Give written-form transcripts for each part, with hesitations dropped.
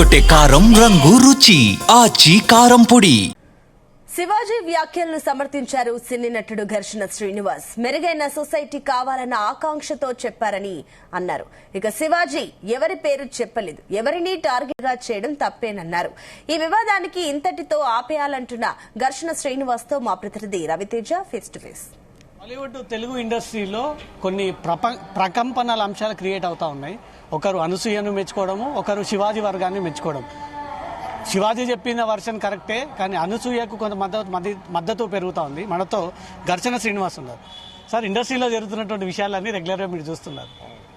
అదరగొట్టే కారం రంగు రుచి ఆచి కారం పొడి. శివాజీ వ్యాఖ్యలను సమర్థించారు సినీ నటుడు ఘర్షణ శ్రీనివాస్. మెరుగైన సొసైటీ కావాలన్న ఆకాంక్షతో చెప్పారని అన్నారు. ఇక శివాజీ ఎవరి పేరు చెప్పలేదు, ఎవరిని టార్గెట్ గా చేయడం తప్పేనన్నారు. ఈ వివాదానికి ఇంతటితో ఆపేయాలంటున్న ఘర్షణ శ్రీనివాస్ తో మా ప్రతినిధి Raviteja face to face. Bollywood Telugu ఇండస్ట్రీలో కొన్ని ప్రకంపనల అంశాలు క్రియేట్ అవుతా ఉన్నాయి. ఒకరు అనసూయను మెచ్చుకోవడము, ఒకరు శివాజీ వర్గాన్ని మెచ్చుకోవడం. శివాజీ చెప్పిన వర్షన్ కరెక్టే, కానీ అనసూయకు కొంత మద్దతు పెరుగుతూ ఉంది. మనతో ఘర్షణ శ్రీనివాస్ ఉన్నారు. సార్, ఇండస్ట్రీలో జరుగుతున్నటువంటి విషయాలన్నీ రెగ్యులర్గా మీరు చూస్తున్నారు.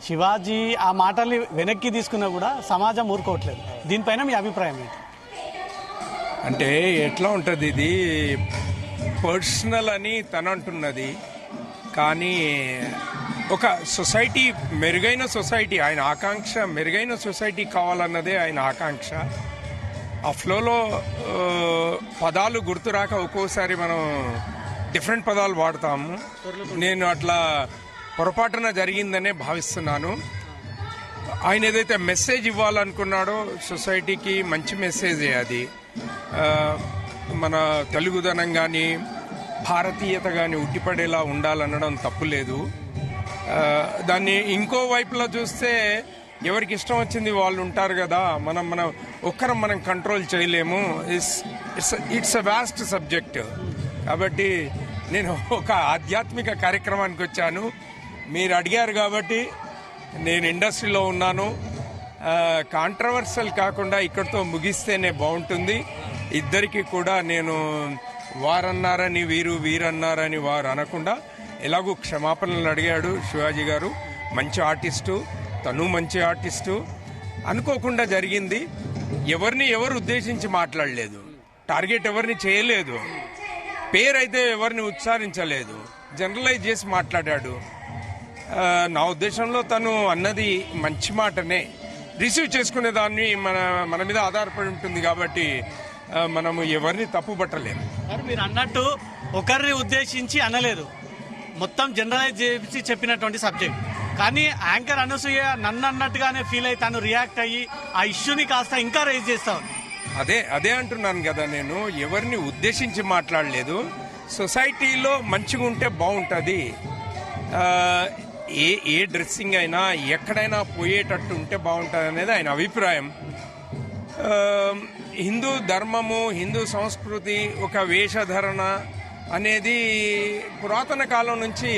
శివాజీ ఆ మాటల్ని వెనక్కి తీసుకున్నా కూడా సమాజం ఊరుకోవట్లేదు. దీనిపైన మీ అభిప్రాయం ఏంటి? అంటే ఎట్లా ఉంటుంది, ఇది పర్సనల్ అని తనంటున్నది, కానీ ఒక సొసైటీ, మెరుగైన సొసైటీ, ఆయన ఆకాంక్ష మెరుగైన సొసైటీ కావాలన్నదే ఆయన ఆకాంక్ష. ఆ ఫ్లోలో పదాలు గుర్తురాక ఒక్కోసారి మనం డిఫరెంట్ పదాలు వాడతాము. నేను అట్లా పొరపాటున జరిగిందనే భావిస్తున్నాను. ఆయన ఏదైతే మెసేజ్ ఇవ్వాలనుకున్నాడో సొసైటీకి మంచి మెసేజే అది. మన తెలుగుదనం కానీ భారతీయత కానీ ఉట్టిపడేలా ఉండాలనడం తప్పులేదు. దాన్ని ఇంకో వైపులో చూస్తే ఎవరికి ఇష్టం వచ్చింది వాళ్ళు ఉంటారు కదా, మనం ఒక్కరం మనం కంట్రోల్ చేయలేము. It's a vast subject. కాబట్టి నేను ఒక ఆధ్యాత్మిక కార్యక్రమానికి వచ్చాను. మీరు అడిగారు కాబట్టి నేను ఇండస్ట్రీలో ఉన్నాను. కాంట్రవర్షియల్ కాకుండా ఇక్కడితో ముగిస్తేనే బాగుంటుంది. ఇద్దరికి కూడా నేను వారన్నారని వీరన్నారని వారు అనకుండా ఎలాగూ క్షమాపణలు అడిగాడు శివాజీ గారు. మంచి ఆర్టిస్టు, తను మంచి ఆర్టిస్టు. అనుకోకుండా జరిగింది. ఎవరిని ఎవరు ఉద్దేశించి మాట్లాడలేదు, టార్గెట్ ఎవరిని చేయలేదు, పేరైతే ఎవరిని ఉచ్చారించలేదు, జనరలైజ్ చేసి మాట్లాడాడు. నా ఉద్దేశంలో తను అన్నది మంచి మాటనే. రిసీవ్ చేసుకునే దాన్ని మన మీద ఆధారపడి ఉంటుంది కాబట్టి మనము ఎవరిని తప్పు పట్టలేము. మీరు అన్నట్టు ఒకరిని ఉద్దేశించి అనలేదు, మొత్తం జనరలైజ్ చేసి చెప్పినటువంటి సబ్జెక్ట్. కానీ యాంకర్ అనసూయ నన్ను అన్నట్టుగానే ఫీల్ అయ్యి తను రియాక్ట్ అయ్యి ఆ ఇష్యూని కాస్త ఇంకా రైజ్ చేస్తాను. అదే అంటున్నాను కదా, నేను ఎవరిని ఉద్దేశించి మాట్లాడలేదు. సొసైటీలో మంచిగా ఉంటే బాగుంటుంది. ఏ డ్రెస్సింగ్ అయినా ఎక్కడైనా పోయేటట్టు ఉంటే బాగుంటుంది అనేది ఆయన అభిప్రాయం. హిందూ ధర్మము, హిందూ సంస్కృతి, ఒక వేషధరణ అనేది పురాతన కాలం నుంచి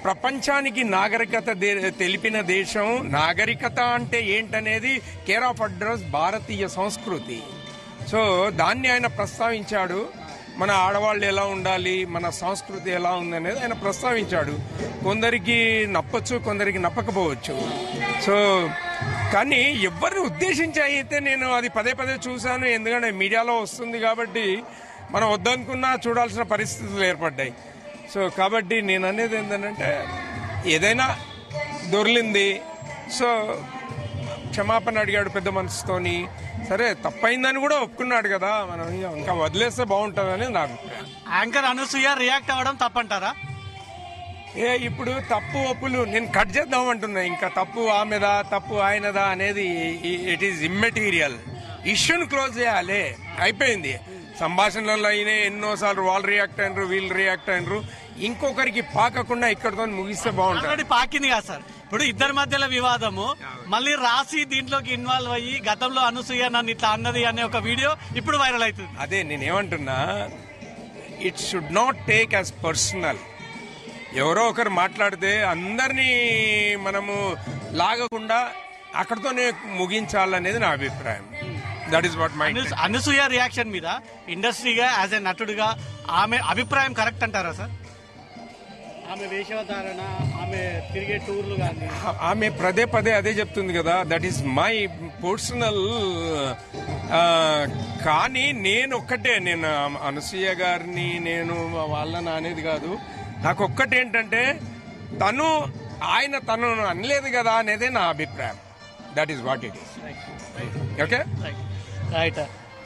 ప్రపంచానికి నాగరికత తెలిపిన దేశం. నాగరికత అంటే ఏంటనేది కేర్ ఆఫ్ అడ్రస్ భారతీయ సంస్కృతి. సో దాన్ని ఆయన ప్రస్తావించాడు. మన ఆడవాళ్ళు ఎలా ఉండాలి, మన సంస్కృతి ఎలా ఉందనేది ఆయన ప్రస్తావించాడు. కొందరికి నప్పచ్చు, కొందరికి నప్పకపోవచ్చు. సో కానీ ఎవరిని ఉద్దేశించి అయితే నేను అది పదే చూశాను. ఎందుకంటే మీడియాలో వస్తుంది కాబట్టి మనం వద్దనుకున్నా చూడాల్సిన పరిస్థితులు ఏర్పడ్డాయి. సో కాబట్టి నేను అనేది ఏంటంటే ఏదైనా దొర్లింది. సో క్షమాపణ అడిగాడు పెద్ద మనసుతోని. సరే, తప్పైందని కూడా ఒప్పుకున్నాడు కదా, మనం ఇంకా వదిలేస్తే బాగుంటుందని నా అభిప్రాయం. యాంకర్ అనసూయ రియాక్ట్ అవ్వడం తప్పంటారా? ఇప్పుడు తప్పు ఒప్పులు నేను కట్ చేద్దామంటున్నా. ఇంకా తప్పు ఆమెదా తప్పు ఆయనదా అనేది ఇట్ ఈస్ ఇమ్మెటీరియల్. ఇష్యూని క్లోజ్ చేయాలి, అయిపోయింది. సంభాషణలలో అయినా ఎన్నోసార్లు వాళ్ళు రియాక్ట్ అయినరు, వీళ్ళు రియాక్ట్ అయినరు. ఇంకొకరికి పాకకుండా ఇక్కడతో ముగిస్తే బాగుంటుంది. పాకింది కదా సార్. ఇప్పుడు ఇద్దరి మధ్యలో వివాదము, మళ్ళీ రాసి దీంట్లోకి ఇన్వాల్వ్ అయ్యి గతంలో అనసూయ నన్ను ఇట్లా అన్నది అనే ఒక వీడియో ఇప్పుడు వైరల్ అవుతుంది. అదే నేనేమంటున్నా, it should not take as personal. ఎవరో ఒకరు మాట్లాడితే అందరినీ మనము లాగకుండా అక్కడతోనే ముగించాలనేది నా అభిప్రాయం. That is what my. Anasuya reaction మీద ఇండస్ట్రీగా యాజ్ ఎ నటుడుగా ఆమె అభిప్రాయం కరెక్ట్ అంటారా సార్? ఆమె వేషధారణ, ఆమె తిరిగే టూర్లు కానీ, ఆమె పదే అదే చెప్తుంది కదా, దట్ ఈస్ మై పర్సనల్. కానీ నేను అనసూయ గారిని నేను వాళ్ళని అనేది కాదు. నాకు ఒక్కటేంటంటే తను అనలేదు కదా అనేదే నా అభిప్రాయం. That is what it is. Okay, right.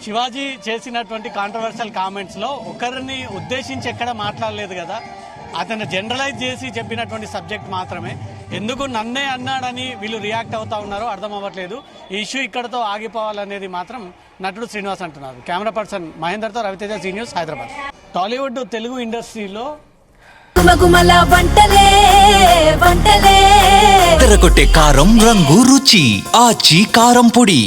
Shivaji చేసినటువంటి కాంట్రవర్షియల్ కామెంట్స్ లో ఒకరిని ఉద్దేశించి ఎక్కడ మాట్లాడలేదు కదా, అతను జనరలైజ్ చేసి చెప్పినటువంటి సబ్జెక్ట్ మాత్రమే. ఎందుకు నన్నే అన్నాడని వీళ్ళు రియాక్ట్ అవుతా ఉన్నారో అర్థం అవ్వట్లేదు. ఈ ఇష్యూ ఇక్కడతో ఆగిపోవాలనేది మాత్రం నటుడు శ్రీనివాస్ అంటున్నారు. కెమెరా పర్సన్ మహేందర్తో రవితేజ, జీ న్యూస్, హైదరాబాద్. టాలీవుడ్ తెలుగు ఇండస్ట్రీలో తెరకొట్టే కారం రంగు రుచి ఆచి కారం పొడి.